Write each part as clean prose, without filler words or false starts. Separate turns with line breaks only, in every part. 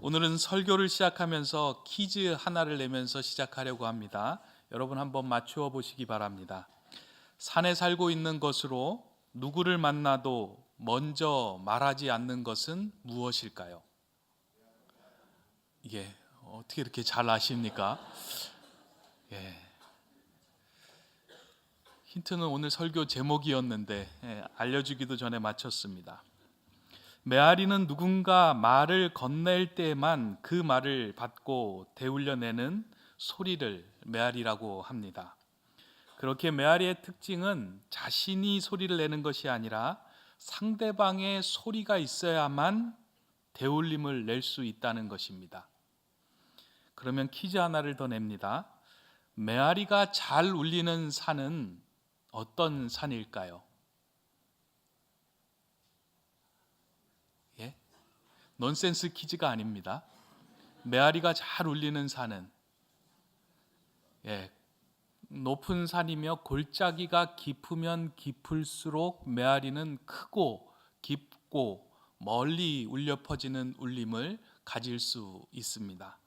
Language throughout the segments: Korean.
오늘은 설교를 시작하면서 퀴즈 하나를 내면서 시작하려고 합니다. 여러분 한번 맞추어 보시기 바랍니다. 산에 살고 있는 것으로 누구를 만나도 먼저 말하지 않는 것은 무엇일까요? 예, 어떻게 이렇게 잘 아십니까? 예, 힌트는 오늘 설교 제목이었는데 알려주기도 전에 맞췄습니다. 메아리는 누군가 말을 건넬 때만 그 말을 받고 대울려내는 소리를 메아리라고 합니다. 그렇게 메아리의 특징은 자신이 소리를 내는 것이 아니라 상대방의 소리가 있어야만 대울림을 낼 수 있다는 것입니다. 그러면 퀴즈 하나를 더 냅니다. 메아리가 잘 울리는 산은 어떤 산일까요? 예? 넌센스 퀴즈가 아닙니다. 메아리가 잘 울리는 산은 높은 산이며 골짜기가 깊으면 깊을수록 메아리는 크고 깊고 멀리 울려 퍼지는 울림을 가질 수 있습니다.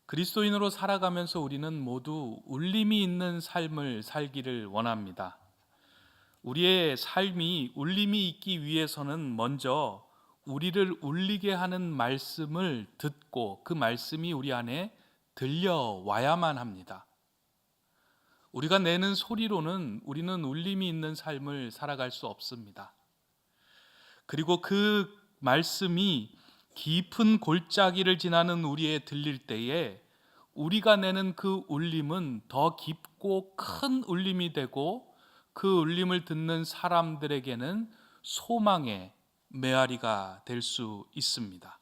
그리스도인으로 살아가면서 우리는 모두 울림이 있는 삶을 살기를 원합니다. 우리의 삶이 울림이 있기 위해서는 먼저 우리를 울리게 하는 말씀을 듣고 그 말씀이 우리 안에 들려와야만 합니다. 우리가 내는 소리로는 우리는 울림이 있는 삶을 살아갈 수 없습니다. 그리고 그 말씀이 깊은 골짜기를 지나는 우리에 들릴 때에 우리가 내는 그 울림은 더 깊고 큰 울림이 되고 그 울림을 듣는 사람들에게는 소망의 메아리가 될 수 있습니다.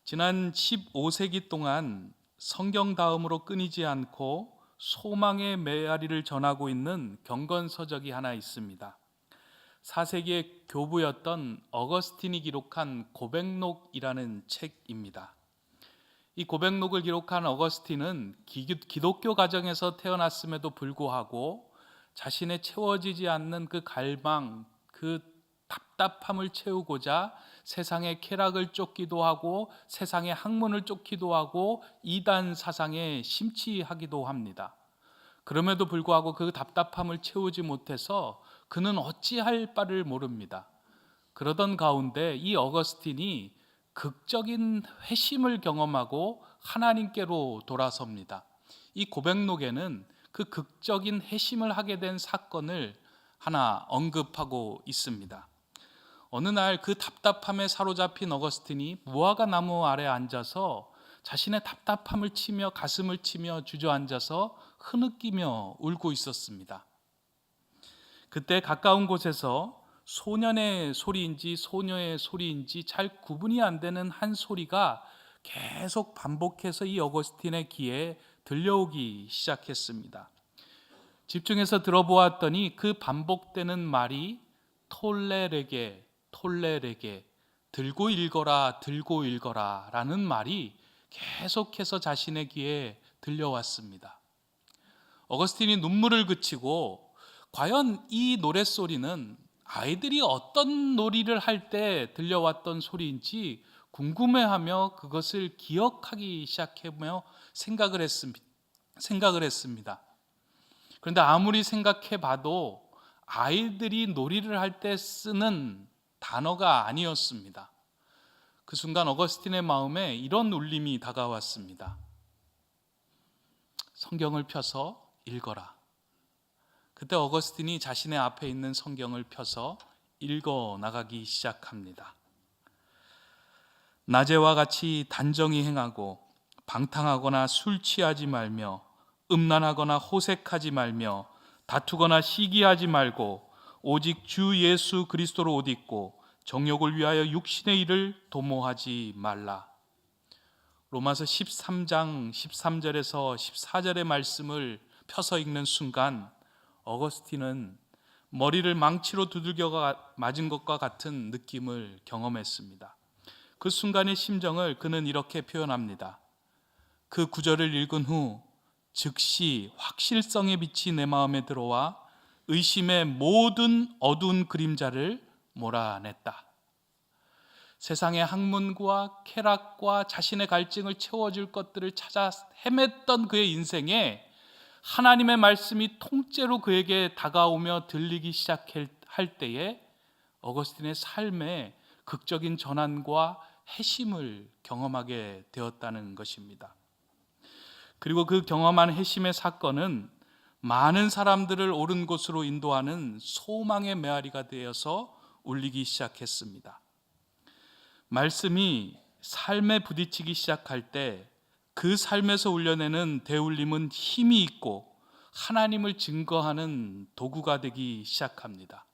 지난 15세기 동안 성경 다음으로 끊이지 않고 소망의 메아리를 전하고 있는 경건서적이 하나 있습니다. 4세기의 교부였던 어거스틴이 기록한 고백록이라는 책입니다. 이 고백록을 기록한 어거스틴은 기독교 가정에서 태어났음에도 불구하고 자신의 채워지지 않는 그 갈망, 그 답답함을 채우고자 세상의 쾌락을 쫓기도 하고 세상의 학문을 쫓기도 하고 이단 사상에 심취하기도 합니다. 그럼에도 불구하고 그 답답함을 채우지 못해서 그는 어찌할 바를 모릅니다. 그러던 가운데 이 어거스틴이 극적인 회심을 경험하고 하나님께로 돌아섭니다. 이 고백록에는 그 극적인 회심을 하게 된 사건을 하나 언급하고 있습니다. 어느 날 그 답답함에 사로잡힌 어거스틴이 무화과 나무 아래 앉아서 자신의 답답함을 치며 가슴을 치며 주저앉아서 흐느끼며 울고 있었습니다. 그때 가까운 곳에서 소년의 소리인지 소녀의 소리인지 잘 구분이 안 되는 한 소리가 계속 반복해서 이 어거스틴의 귀에 들려오기 시작했습니다. 집중해서 들어보았더니 그 반복되는 말이 톨레레게 톨레레게 들고 읽어라 라는 말이 계속해서 자신의 귀에 들려왔습니다. 어거스틴이 눈물을 그치고 과연 이 노랫소리는 아이들이 어떤 놀이를 할 때 들려왔던 소리인지 궁금해하며 그것을 기억하기 시작하며 생각을 했습니다. 그런데 아무리 생각해 봐도 아이들이 놀이를 할 때 쓰는 단어가 아니었습니다. 그 순간 어거스틴의 마음에 이런 울림이 다가왔습니다. 성경을 펴서 읽어라. 그때 어거스틴이 자신의 앞에 있는 성경을 펴서 읽어 나가기 시작합니다. 낮에와 같이 단정히 행하고 방탕하거나 술 취하지 말며 음란하거나 호색하지 말며 다투거나 시기하지 말고 오직 주 예수 그리스도로 옷 입고 정욕을 위하여 육신의 일을 도모하지 말라. 로마서 13장 13절에서 14절의 말씀을 펴서 읽는 순간 어거스틴은 머리를 망치로 두들겨 맞은 것과 같은 느낌을 경험했습니다. 그 순간의 심정을 그는 이렇게 표현합니다. 그 구절을 읽은 후 즉시 확실성의 빛이 내 마음에 들어와 의심의 모든 어두운 그림자를 몰아냈다. 세상의 학문과 쾌락과 자신의 갈증을 채워줄 것들을 찾아 헤맸던 그의 인생에 하나님의 말씀이 통째로 그에게 다가오며 들리기 시작할 때에 어거스틴의 삶에 극적인 전환과 회심을 경험하게 되었다는 것입니다. 그리고 그 경험한 회심의 사건은 많은 사람들을 옳은 곳으로 인도하는 소망의 메아리가 되어서 울리기 시작했습니다. 말씀이 삶에 부딪히기 시작할 때 그 삶에서 울려내는 대울림은 힘이 있고 하나님을 증거하는 도구가 되기 시작합니다.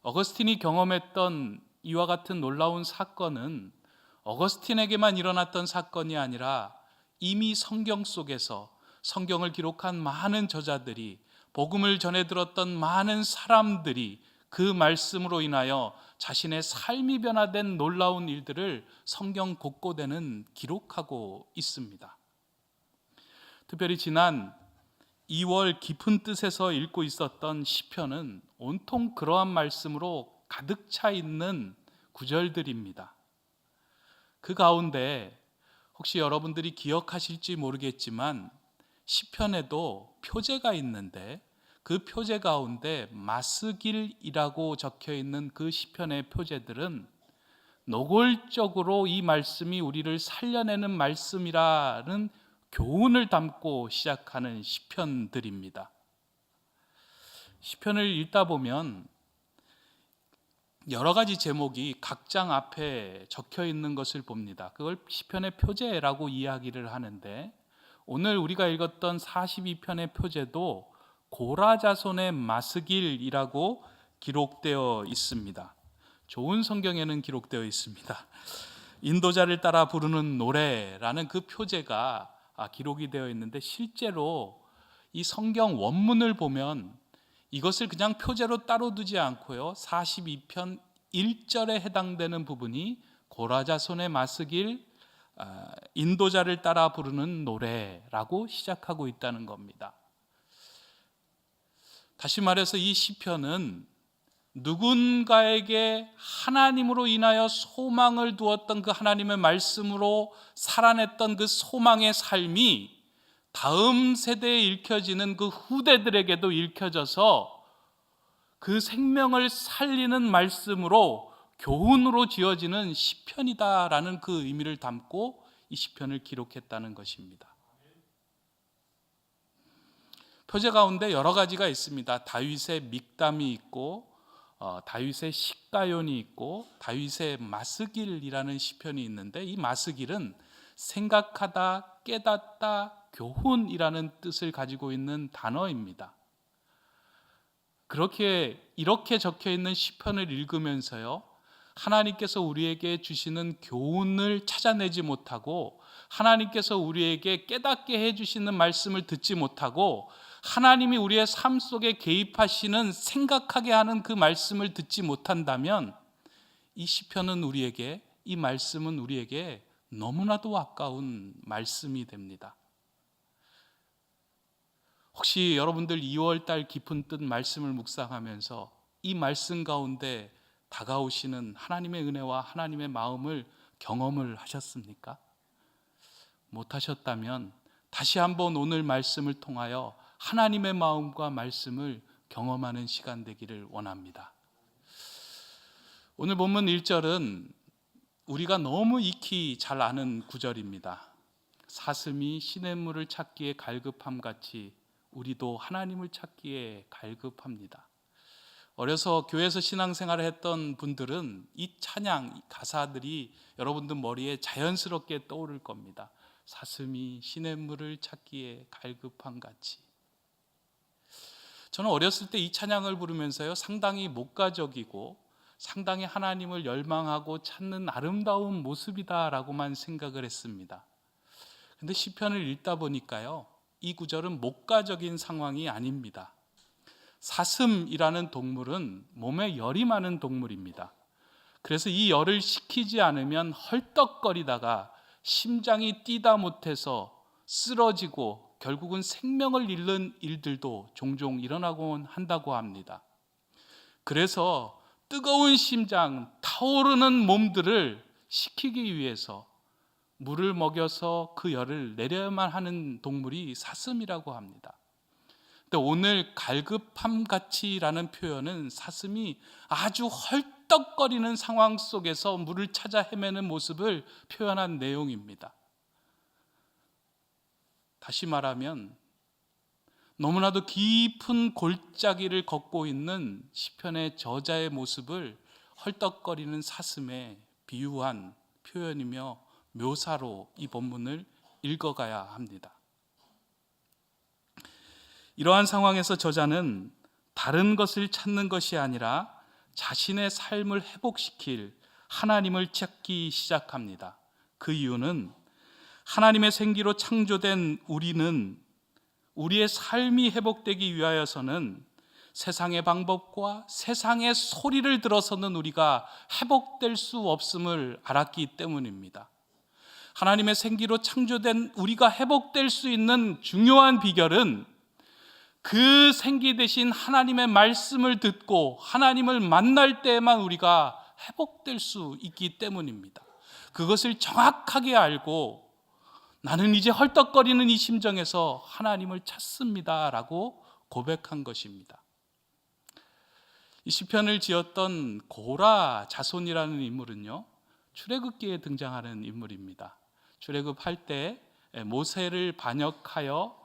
어거스틴이 경험했던 이와 같은 놀라운 사건은 어거스틴에게만 일어났던 사건이 아니라 이미 성경 속에서 성경을 기록한 많은 저자들이, 복음을 전해 들었던 많은 사람들이 그 말씀으로 인하여 자신의 삶이 변화된 놀라운 일들을 성경 곳곳에는 기록하고 있습니다. 특별히 지난 2월 깊은 뜻에서 읽고 있었던 시편은 온통 그러한 말씀으로 가득 차 있는 구절들입니다. 그 가운데 혹시 여러분들이 기억하실지 모르겠지만 시편에도 표제가 있는데 그 표제 가운데 마스길이라고 적혀 있는 그 시편의 표제들은 노골적으로 이 말씀이 우리를 살려내는 말씀이라는 교훈을 담고 시작하는 시편들입니다. 시편을 읽다 보면 여러 가지 제목이 각 장 앞에 적혀 있는 것을 봅니다. 그걸 시편의 표제라고 이야기를 하는데 오늘 우리가 읽었던 42편의 표제도 고라자손의 마스길이라고 기록되어 있습니다. 좋은 성경에는 기록되어 있습니다. 인도자를 따라 부르는 노래라는 그 표제가 기록이 되어 있는데 실제로 이 성경 원문을 보면 이것을 그냥 표제로 따로 두지 않고요, 42편 1절에 해당되는 부분이 고라자손의 마스길, 인도자를 따라 부르는 노래라고 시작하고 있다는 겁니다. 다시 말해서 이 시편은 누군가에게 하나님으로 인하여 소망을 두었던 그 하나님의 말씀으로 살아냈던 그 소망의 삶이 다음 세대에 읽혀지는 그 후대들에게도 읽혀져서 그 생명을 살리는 말씀으로 교훈으로 지어지는 시편이다라는 그 의미를 담고 이 시편을 기록했다는 것입니다. 표제 가운데 여러 가지가 있습니다. 다윗의 믹담이 있고 다윗의 식가연이 있고 다윗의 마스길이라는 시편이 있는데 이 마스길은 생각하다, 깨닫다, 교훈이라는 뜻을 가지고 있는 단어입니다. 이렇게 적혀 있는 시편을 읽으면서요, 하나님께서 우리에게 주시는 교훈을 찾아내지 못하고 하나님께서 우리에게 깨닫게 해주시는 말씀을 듣지 못하고 하나님이 우리의 삶 속에 개입하시는 생각하게 하는 그 말씀을 듣지 못한다면 이 시편은 우리에게, 이 말씀은 우리에게 너무나도 아까운 말씀이 됩니다. 혹시 여러분들 2월달 깊은 뜻 말씀을 묵상하면서 이 말씀 가운데 다가오시는 하나님의 은혜와 하나님의 마음을 경험을 하셨습니까? 못하셨다면 다시 한번 오늘 말씀을 통하여 하나님의 마음과 말씀을 경험하는 시간 되기를 원합니다. 오늘 본문 1절은 우리가 너무 익히 잘 아는 구절입니다. 사슴이 시냇물을 찾기에 갈급함 같이 우리도 하나님을 찾기에 갈급합니다. 어려서 교회에서 신앙생활을 했던 분들은 이 찬양, 이 가사들이 여러분들 머리에 자연스럽게 떠오를 겁니다. 사슴이 시냇물을 찾기에 갈급함 같이. 저는 어렸을 때 이 찬양을 부르면서요, 상당히 목가적이고 상당히 하나님을 열망하고 찾는 아름다운 모습이다라고만 생각을 했습니다. 근데 시편을 읽다 보니까요, 이 구절은 목가적인 상황이 아닙니다. 사슴이라는 동물은 몸에 열이 많은 동물입니다. 그래서 이 열을 식히지 않으면 헐떡거리다가 심장이 뛰다 못해서 쓰러지고 결국은 생명을 잃는 일들도 종종 일어나곤 한다고 합니다. 그래서 뜨거운 심장, 타오르는 몸들을 식히기 위해서 물을 먹여서 그 열을 내려야만 하는 동물이 사슴이라고 합니다. 근데 오늘 갈급함같이라는 표현은 사슴이 아주 헐떡거리는 상황 속에서 물을 찾아 헤매는 모습을 표현한 내용입니다. 다시 말하면 너무나도 깊은 골짜기를 걷고 있는 시편의 저자의 모습을 헐떡거리는 사슴에 비유한 표현이며 묘사로 이 본문을 읽어가야 합니다. 이러한 상황에서 저자는 다른 것을 찾는 것이 아니라 자신의 삶을 회복시킬 하나님을 찾기 시작합니다. 그 이유는 하나님의 생기로 창조된 우리는 우리의 삶이 회복되기 위하여서는 세상의 방법과 세상의 소리를 들어서는 우리가 회복될 수 없음을 알았기 때문입니다. 하나님의 생기로 창조된 우리가 회복될 수 있는 중요한 비결은 그 생기 대신 하나님의 말씀을 듣고 하나님을 만날 때에만 우리가 회복될 수 있기 때문입니다. 그것을 정확하게 알고 나는 이제 헐떡거리는 이 심정에서 하나님을 찾습니다 라고 고백한 것입니다. 이 시편을 지었던 고라 자손이라는 인물은요, 출애굽기에 등장하는 인물입니다. 출애굽할 때 모세를 반역하여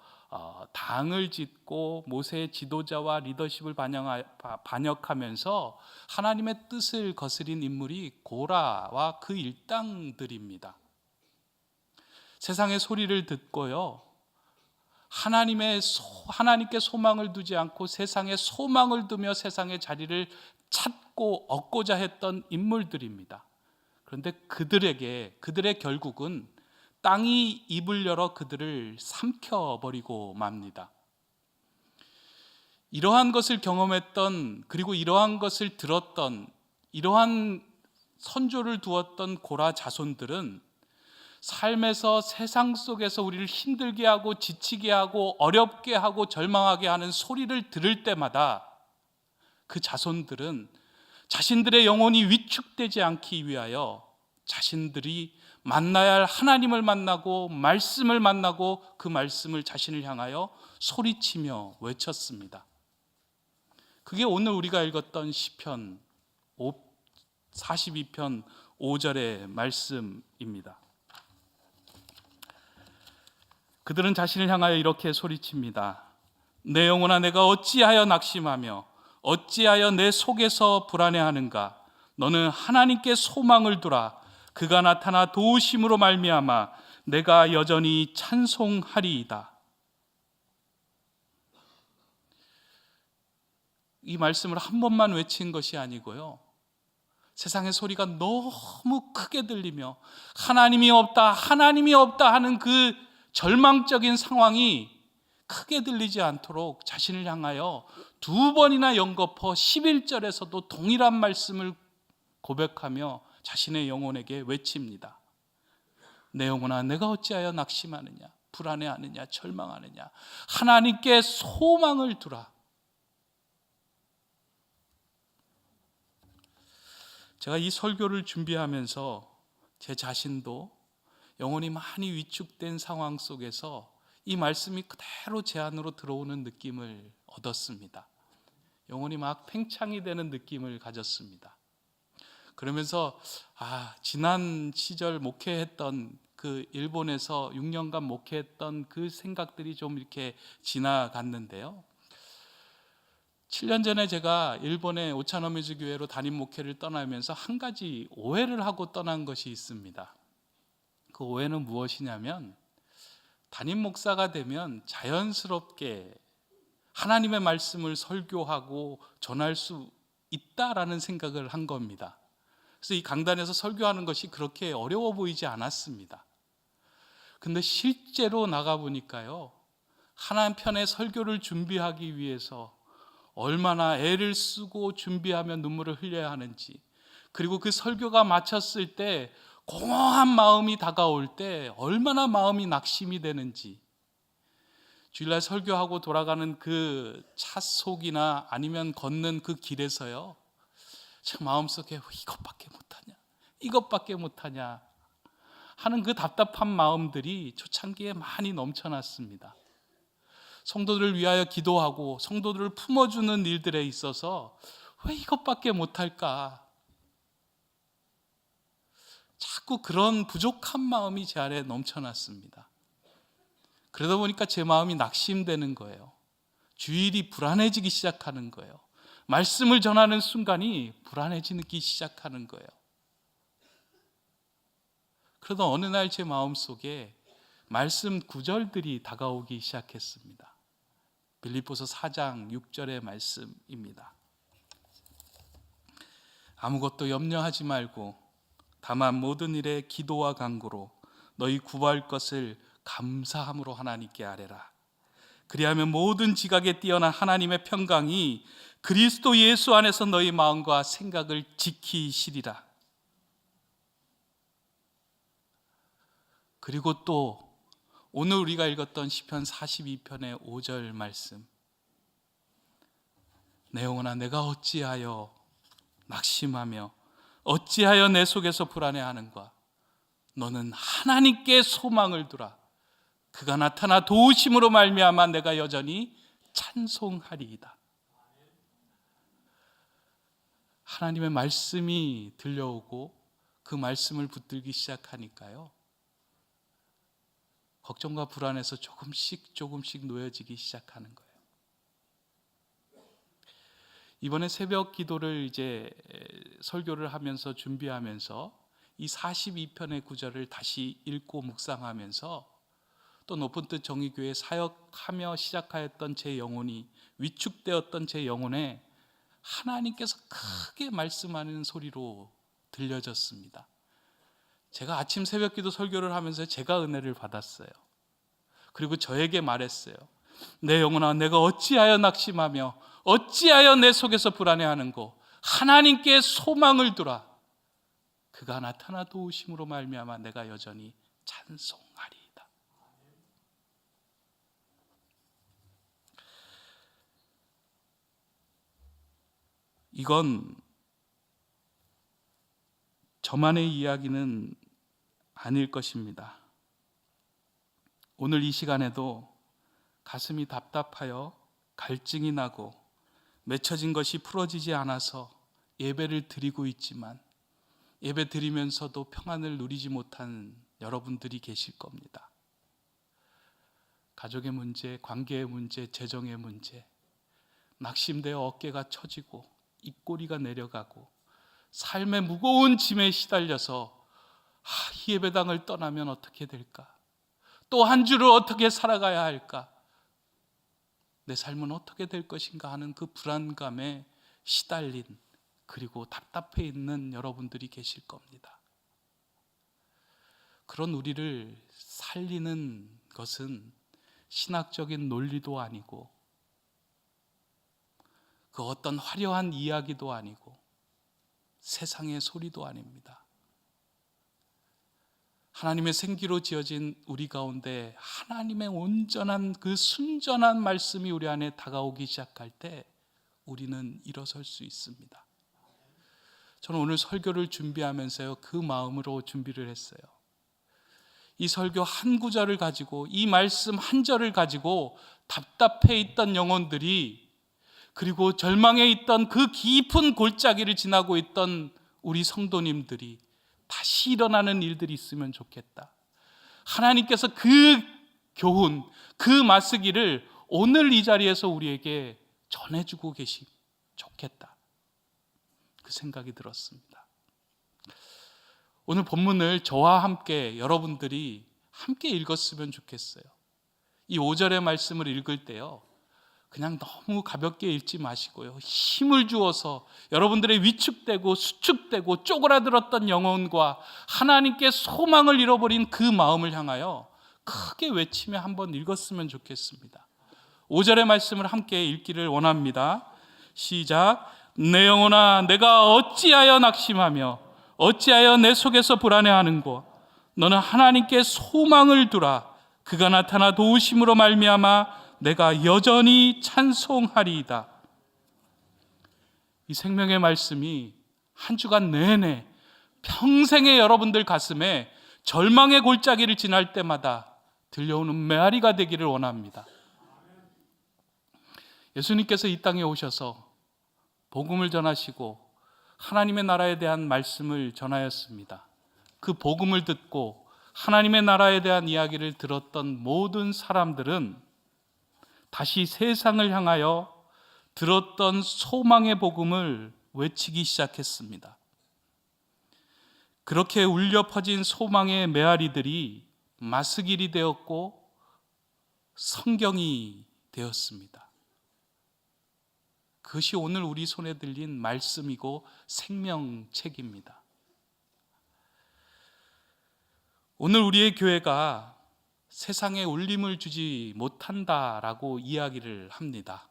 당을 짓고 모세의 지도자와 리더십을 반역하면서 하나님의 뜻을 거스린 인물이 고라와 그 일당들입니다. 세상의 소리를 듣고요, 하나님께 소망을 두지 않고 세상에 소망을 두며 세상의 자리를 찾고 얻고자 했던 인물들입니다. 그런데 그들의 결국은 땅이 입을 열어 그들을 삼켜버리고 맙니다. 이러한 것을 경험했던, 그리고 이러한 것을 들었던, 이러한 선조를 두었던 고라 자손들은 삶에서 세상 속에서 우리를 힘들게 하고 지치게 하고 어렵게 하고 절망하게 하는 소리를 들을 때마다 그 자손들은 자신들의 영혼이 위축되지 않기 위하여 자신들이 만나야 할 하나님을 만나고 말씀을 만나고 그 말씀을 자신을 향하여 소리치며 외쳤습니다. 그게 오늘 우리가 읽었던 시편 42편 5절의 말씀입니다. 그들은 자신을 향하여 이렇게 소리칩니다. 내 영혼아, 내가 어찌하여 낙심하며 어찌하여 내 속에서 불안해하는가? 너는 하나님께 소망을 두라. 그가 나타나 도우심으로 말미암아 내가 여전히 찬송하리이다. 이 말씀을 한 번만 외친 것이 아니고요, 세상의 소리가 너무 크게 들리며 하나님이 없다 하는 그 절망적인 상황이 크게 들리지 않도록 자신을 향하여 2번이나 연거푸 11절에서도 동일한 말씀을 고백하며 자신의 영혼에게 외칩니다. 내 영혼아, 내가 어찌하여 낙심하느냐, 불안해하느냐, 절망하느냐. 하나님께 소망을 두라. 제가 이 설교를 준비하면서 제 자신도 영혼이 많이 위축된 상황 속에서 이 말씀이 그대로 제 안으로 들어오는 느낌을 얻었습니다. 영혼이 막 팽창이 되는 느낌을 가졌습니다. 그러면서 지난 시절 목회했던 그 일본에서 6년간 목회했던 그 생각들이 좀 이렇게 지나갔는데요, 7년 전에 제가 일본의 오차노미즈 교회로 담임 목회를 떠나면서 한 가지 오해를 하고 떠난 것이 있습니다. 그 오해는 무엇이냐면, 담임 목사가 되면 자연스럽게 하나님의 말씀을 설교하고 전할 수 있다라는 생각을 한 겁니다. 그래서 이 강단에서 설교하는 것이 그렇게 어려워 보이지 않았습니다. 근데 실제로 나가보니까요, 한편의 설교를 준비하기 위해서 얼마나 애를 쓰고 준비하며 눈물을 흘려야 하는지, 그리고 그 설교가 마쳤을 때 공허한 마음이 다가올 때 얼마나 마음이 낙심이 되는지, 주일날 설교하고 돌아가는 그 차 속이나 아니면 걷는 그 길에서요, 제 마음속에 이것밖에 못하냐, 이것밖에 못하냐 하는 그 답답한 마음들이 초창기에 많이 넘쳐났습니다. 성도들을 위하여 기도하고 성도들을 품어주는 일들에 있어서 왜 이것밖에 못할까? 자꾸 그런 부족한 마음이 제 안에 넘쳐났습니다. 그러다 보니까 제 마음이 낙심되는 거예요. 주일이 불안해지기 시작하는 거예요. 말씀을 전하는 순간이 불안해지기 시작하는 거예요. 그러다 어느 날 제 마음속에 말씀 구절들이 다가오기 시작했습니다. 빌립보서 4장 6절의 말씀입니다. 아무것도 염려하지 말고 다만 모든 일에 기도와 간구로 너희 구할 것을 감사함으로 하나님께 아뢰라. 그리하면 모든 지각에 뛰어난 하나님의 평강이 그리스도 예수 안에서 너희 마음과 생각을 지키시리라. 그리고 또 오늘 우리가 읽었던 시편 42편의 5절 말씀, 내 영혼아 내가 어찌하여 낙심하며 어찌하여 내 속에서 불안해하는가? 너는 하나님께 소망을 두라. 그가 나타나 도우심으로 말미암아 내가 여전히 찬송하리이다. 하나님의 말씀이 들려오고 그 말씀을 붙들기 시작하니까요, 걱정과 불안에서 조금씩 놓여지기 시작하는 거예요. 이번에 새벽 기도를 이제 설교를 하면서 준비하면서 이 42편의 구절을 다시 읽고 묵상하면서 또 높은 뜻 정의교회 사역하며 시작하였던 제 영혼이, 위축되었던 제 영혼에 하나님께서 크게 말씀하는 소리로 들려졌습니다. 제가 아침 새벽 기도 설교를 하면서 제가 은혜를 받았어요. 그리고 저에게 말했어요. 내 영혼아 내가 어찌하여 낙심하며 어찌하여 내 속에서 불안해하는고? 하나님께 소망을 두라. 그가 나타나 도우심으로 말미암아 내가 여전히 찬송하리이다. 이건 저만의 이야기는 아닐 것입니다. 오늘 이 시간에도 가슴이 답답하여 갈증이 나고 맺혀진 것이 풀어지지 않아서 예배를 드리고 있지만 예배 드리면서도 평안을 누리지 못한 여러분들이 계실 겁니다. 가족의 문제, 관계의 문제, 재정의 문제, 낙심되어 어깨가 처지고 입꼬리가 내려가고 삶의 무거운 짐에 시달려서 이 예배당을 떠나면 어떻게 될까? 또 한 주를 어떻게 살아가야 할까? 내 삶은 어떻게 될 것인가 하는 그 불안감에 시달린, 그리고 답답해 있는 여러분들이 계실 겁니다. 그런 우리를 살리는 것은 신학적인 논리도 아니고 그 어떤 화려한 이야기도 아니고 세상의 소리도 아닙니다. 하나님의 생기로 지어진 우리 가운데 하나님의 온전한 그 순전한 말씀이 우리 안에 다가오기 시작할 때 우리는 일어설 수 있습니다. 저는 오늘 설교를 준비하면서요, 그 마음으로 준비를 했어요. 이 설교 한 구절을 가지고, 이 말씀 한 절을 가지고 답답해 있던 영혼들이, 그리고 절망해 있던 그 깊은 골짜기를 지나고 있던 우리 성도님들이 다시 일어나는 일들이 있으면 좋겠다. 하나님께서 그 교훈, 그 말쓰기를 오늘 이 자리에서 우리에게 전해주고 계시면 좋겠다. 그 생각이 들었습니다. 오늘 본문을 저와 함께 여러분들이 함께 읽었으면 좋겠어요. 이 5절의 말씀을 읽을 때요, 그냥 너무 가볍게 읽지 마시고요, 힘을 주어서 여러분들의 위축되고 수축되고 쪼그라들었던 영혼과 하나님께 소망을 잃어버린 그 마음을 향하여 크게 외치며 한번 읽었으면 좋겠습니다. 5절의 말씀을 함께 읽기를 원합니다. 시작. 내 영혼아 내가 어찌하여 낙심하며 어찌하여 내 속에서 불안해하는고? 너는 하나님께 소망을 두라. 그가 나타나 도우심으로 말미암아 내가 여전히 찬송하리이다. 이 생명의 말씀이 한 주간 내내 평생의 여러분들 가슴에 절망의 골짜기를 지날 때마다 들려오는 메아리가 되기를 원합니다. 예수님께서 이 땅에 오셔서 복음을 전하시고 하나님의 나라에 대한 말씀을 전하였습니다. 그 복음을 듣고 하나님의 나라에 대한 이야기를 들었던 모든 사람들은 다시 세상을 향하여 들었던 소망의 복음을 외치기 시작했습니다. 그렇게 울려 퍼진 소망의 메아리들이 마스길이 되었고 성경이 되었습니다. 그것이 오늘 우리 손에 들린 말씀이고 생명책입니다. 오늘 우리의 교회가 세상에 울림을 주지 못한다라고 이야기를 합니다.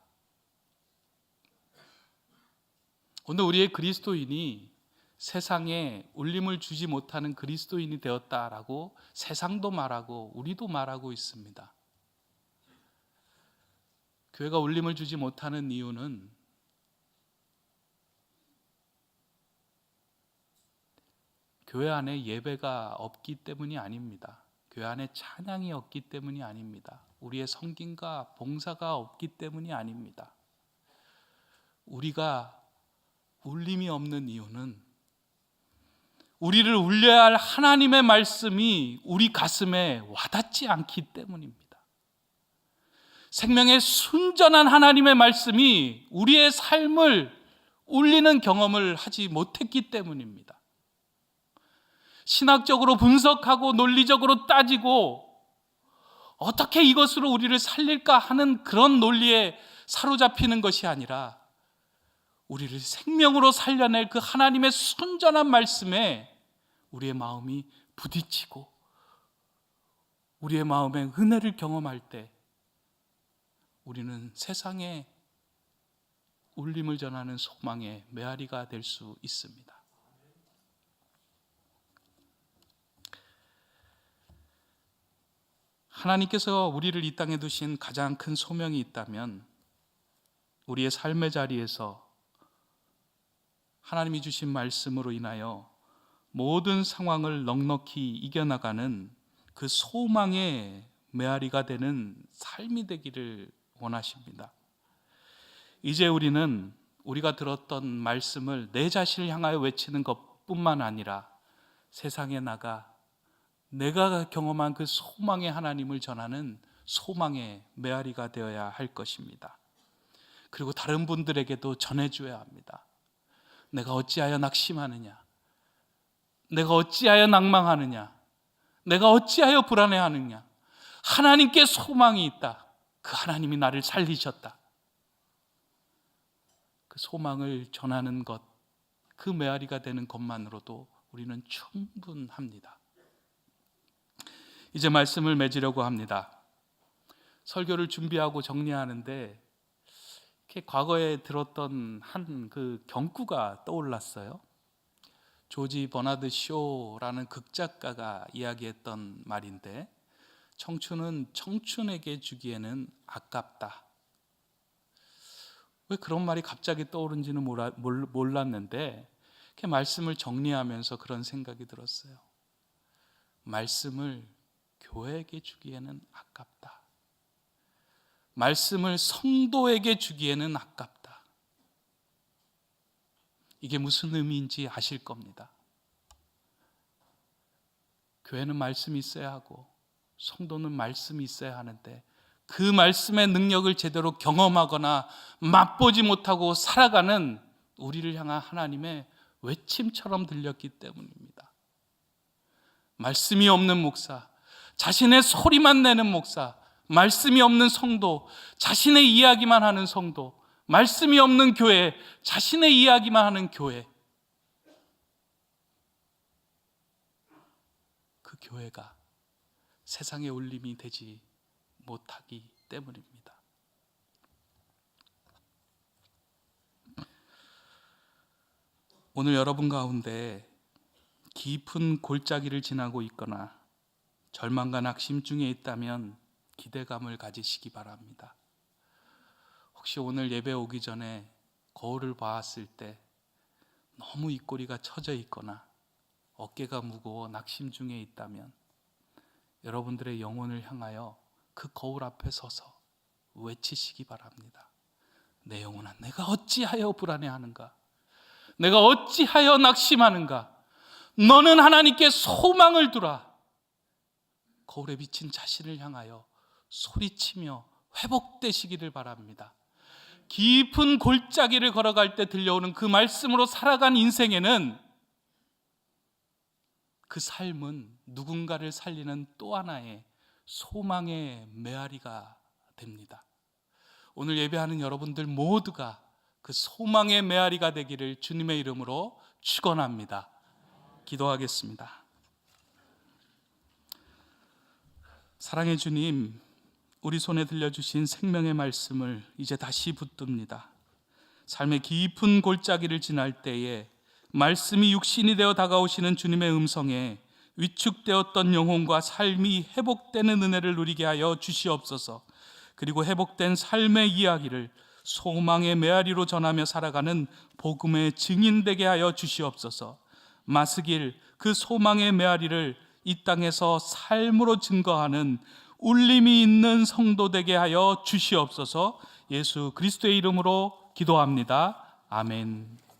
오늘 우리의 그리스도인이 세상에 울림을 주지 못하는 그리스도인이 되었다라고 세상도 말하고 우리도 말하고 있습니다. 교회가 울림을 주지 못하는 이유는 교회 안에 예배가 없기 때문이 아닙니다. 교회 안에 찬양이 없기 때문이 아닙니다. 우리의 성김과 봉사가 없기 때문이 아닙니다. 우리가 울림이 없는 이유는 우리를 울려야 할 하나님의 말씀이 우리 가슴에 와닿지 않기 때문입니다. 생명의 순전한 하나님의 말씀이 우리의 삶을 울리는 경험을 하지 못했기 때문입니다. 신학적으로 분석하고 논리적으로 따지고 어떻게 이것으로 우리를 살릴까 하는 그런 논리에 사로잡히는 것이 아니라 우리를 생명으로 살려낼 그 하나님의 순전한 말씀에 우리의 마음이 부딪히고 우리의 마음에 은혜를 경험할 때 우리는 세상에 울림을 전하는 소망의 메아리가 될 수 있습니다. 하나님께서 우리를 이 땅에 두신 가장 큰 소명이 있다면 우리의 삶의 자리에서 하나님이 주신 말씀으로 인하여 모든 상황을 넉넉히 이겨나가는 그 소망의 메아리가 되는 삶이 되기를 원하십니다. 이제 우리는 우리가 들었던 말씀을 내 자신을 향하여 외치는 것뿐만 아니라 세상에 나가 내가 경험한 그 소망의 하나님을 전하는 소망의 메아리가 되어야 할 것입니다. 그리고 다른 분들에게도 전해줘야 합니다. 내가 어찌하여 낙심하느냐? 내가 어찌하여 낭망하느냐? 내가 어찌하여 불안해하느냐? 하나님께 소망이 있다. 그 하나님이 나를 살리셨다. 그 소망을 전하는 것, 그 메아리가 되는 것만으로도 우리는 충분합니다. 이제 말씀을 맺으려고 합니다. 설교를 준비하고 정리하는데 이렇게 과거에 들었던 한 그 경구가 떠올랐어요. 조지 버나드 쇼라는 극작가가 이야기했던 말인데, 청춘은 청춘에게 주기에는 아깝다. 왜 그런 말이 갑자기 떠오른지는 몰랐는데 이렇게 말씀을 정리하면서 그런 생각이 들었어요. 말씀을 교회에게 주기에는 아깝다. 말씀을 성도에게 주기에는 아깝다. 이게 무슨 의미인지 아실 겁니다. 교회는 말씀이 있어야 하고 성도는 말씀이 있어야 하는데 그 말씀의 능력을 제대로 경험하거나 맛보지 못하고 살아가는 우리를 향한 하나님의 외침처럼 들렸기 때문입니다. 말씀이 없는 목사, 자신의 소리만 내는 목사, 말씀이 없는 성도, 자신의 이야기만 하는 성도, 말씀이 없는 교회, 자신의 이야기만 하는 교회, 그 교회가 세상의 울림이 되지 못하기 때문입니다. 오늘 여러분 가운데 깊은 골짜기를 지나고 있거나 절망과 낙심 중에 있다면 기대감을 가지시기 바랍니다. 혹시 오늘 예배 오기 전에 거울을 보았을 때 너무 입꼬리가 처져 있거나 어깨가 무거워 낙심 중에 있다면 여러분들의 영혼을 향하여 그 거울 앞에 서서 외치시기 바랍니다. 내 영혼아, 내가 어찌하여 불안해하는가? 내가 어찌하여 낙심하는가? 너는 하나님께 소망을 두라. 거울에 비친 자신을 향하여 소리치며 회복되시기를 바랍니다. 깊은 골짜기를 걸어갈 때 들려오는 그 말씀으로 살아간 인생에는 그 삶은 누군가를 살리는 또 하나의 소망의 메아리가 됩니다. 오늘 예배하는 여러분들 모두가 그 소망의 메아리가 되기를 주님의 이름으로 축원합니다. 기도하겠습니다. 사랑의 주님, 우리 손에 들려주신 생명의 말씀을 이제 다시 붙듭니다. 삶의 깊은 골짜기를 지날 때에 말씀이 육신이 되어 다가오시는 주님의 음성에 위축되었던 영혼과 삶이 회복되는 은혜를 누리게 하여 주시옵소서. 그리고 회복된 삶의 이야기를 소망의 메아리로 전하며 살아가는 복음의 증인되게 하여 주시옵소서. 마스길 그 소망의 메아리를 이 땅에서 삶으로 증거하는 울림이 있는 성도 되게 하여 주시옵소서. 예수 그리스도의 이름으로 기도합니다. 아멘.